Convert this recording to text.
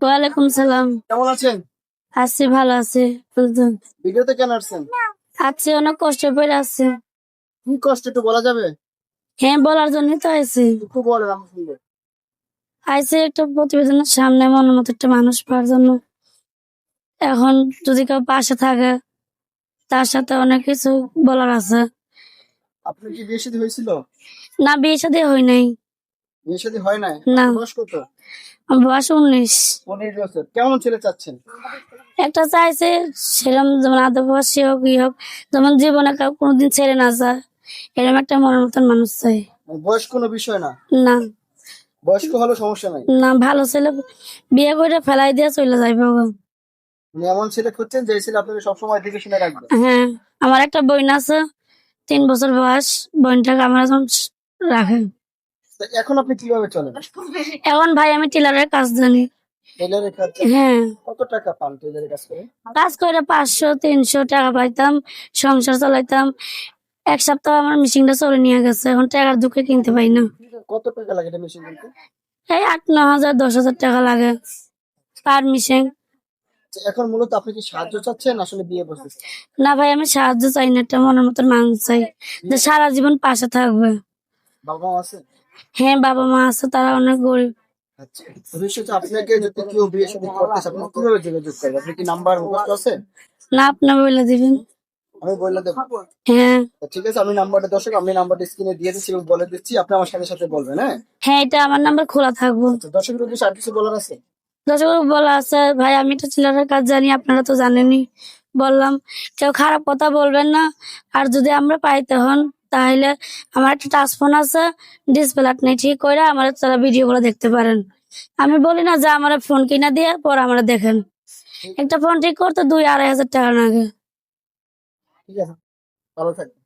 ওয়ালাইকুম সালাম। কেমন আছেন? আছি, ভালো আছে। ভিডিওতে কেন আসছেন? আছি, অনেক কষ্ট করে আছি। কি কষ্ট একটু বলা যাবে? হ্যাঁ, বলার জন্যই তো আইছি। একটু বলেন, আমি শুনবো। আইছি একটা প্রতিবেদনের সামনে মনের মতো একটা মানুষ পাওয়ার জন্য। এখন যদি কেউ পাশে থাকে, তার সাথে অনেক কিছু বলার আছে। আপনার কি বিয়ে শাদী হয়েছিল? না, বিয়ে শাদী হয় নাই। বিয়ে শাদী হয় নাই? না। আপনার বয়স কত? আমার বয়স 19। 19 বছর। কেমন ছেলে চাচ্ছেন? একটা চাইছে সেরকম, যেমন আদর্শবাসী হোক, ই হোক, যেমন জীবনে কেউ কোনোদিন ছেড়ে না যায়, এরকম একটা মনের মতন মানুষ চাই। বয়স কোনো বিষয় না? না। বয়স্ক হলে সমস্যা নাই। না, ভালো ছেলে বিয়ে করে ফেলাই দিয়ে চলে যাইবে। আপনি এমন ছেলে খুঁজছেন যে ছেলে আপনাকে সবসময় দেখে শুনে রাখবে? হ্যাঁ, আমার একটা বোন আছে, 3 বছর বয়স। বোনটাকে আমার এখন রাখে। তো এখন আপনি কিভাবে চলেন? এখন ভাই আমি টেলারের কাজ জানি। টেলারের কাজ? হ্যাঁ, কত টাকা পান টেলারের কাজ করে? কাজ করে 500-300 টাকা পাইতাম, সংসার চালাইতাম। এক সপ্তাহ আমার মেশিনটা চলে নিয়ে গেছে, এখন টাকার দুঃখে কিনতে পাই না। কত টাকা লাগে এটা মেশিন কিনতে? এই 8-9 হাজার 10 হাজার টাকা লাগে পার মেশিন। এখন মূলত আপনি কি সাহায্য চাচ্ছেন আসলে বিয়ে বসতেছেন? না ভাই, আমি সাহায্য চাই না, একটা মনের মতন মানুষ চাই যে সারা জীবন পাশে থাকবে। বাবা মা আছে? হ্যাঁ, বাবা মা আছে, তারা অনেক গরিব। আচ্ছা, ভবিষ্যতে আপনাকে যদি কেউ বিয়ে শাদী করতে চায়, আপনি কিভাবে যোগাযোগ করবেন? আপনি কি নাম্বার মুখস্থ আছে? না, আপনি বলে দিবেন। আমি বলে দেবো। হ্যাঁ। ঠিক আছে, আমি নাম্বারটা দর্শক, আমি নাম্বারটা স্ক্রিনে দিয়ে দিচ্ছি এবং বলে দিচ্ছি, আপনি আমার সাথে সাথে বলবেন, হ্যাঁ? হ্যাঁ, এটা আমার নাম্বার খোলা থাকবো। আচ্ছা, দর্শকের উদ্দেশ্যে আর কিছু বলার আছে? দর্শক বলা আছে, ভাই আমি তো টেলারের কাজ জানি, আপনারা তো জানেনই। বললাম, কেউ খারাপ কথা বলবেন না। আর যদি আমরা পাইতে হন, তাহলে আমার একটা টাচ ফোন আছে, ডিসপ্লে নেই, ঠিক করে আমার তারা ভিডিও গুলো দেখতে পারেন। আমি বলি না যে আমার ফোন কিনা দিয়ে পর আমরা দেখেন। একটা ফোন ঠিক করতে 2-2.5 হাজার টাকা লাগে। ঠিক আছে, ভালো থাকবেন।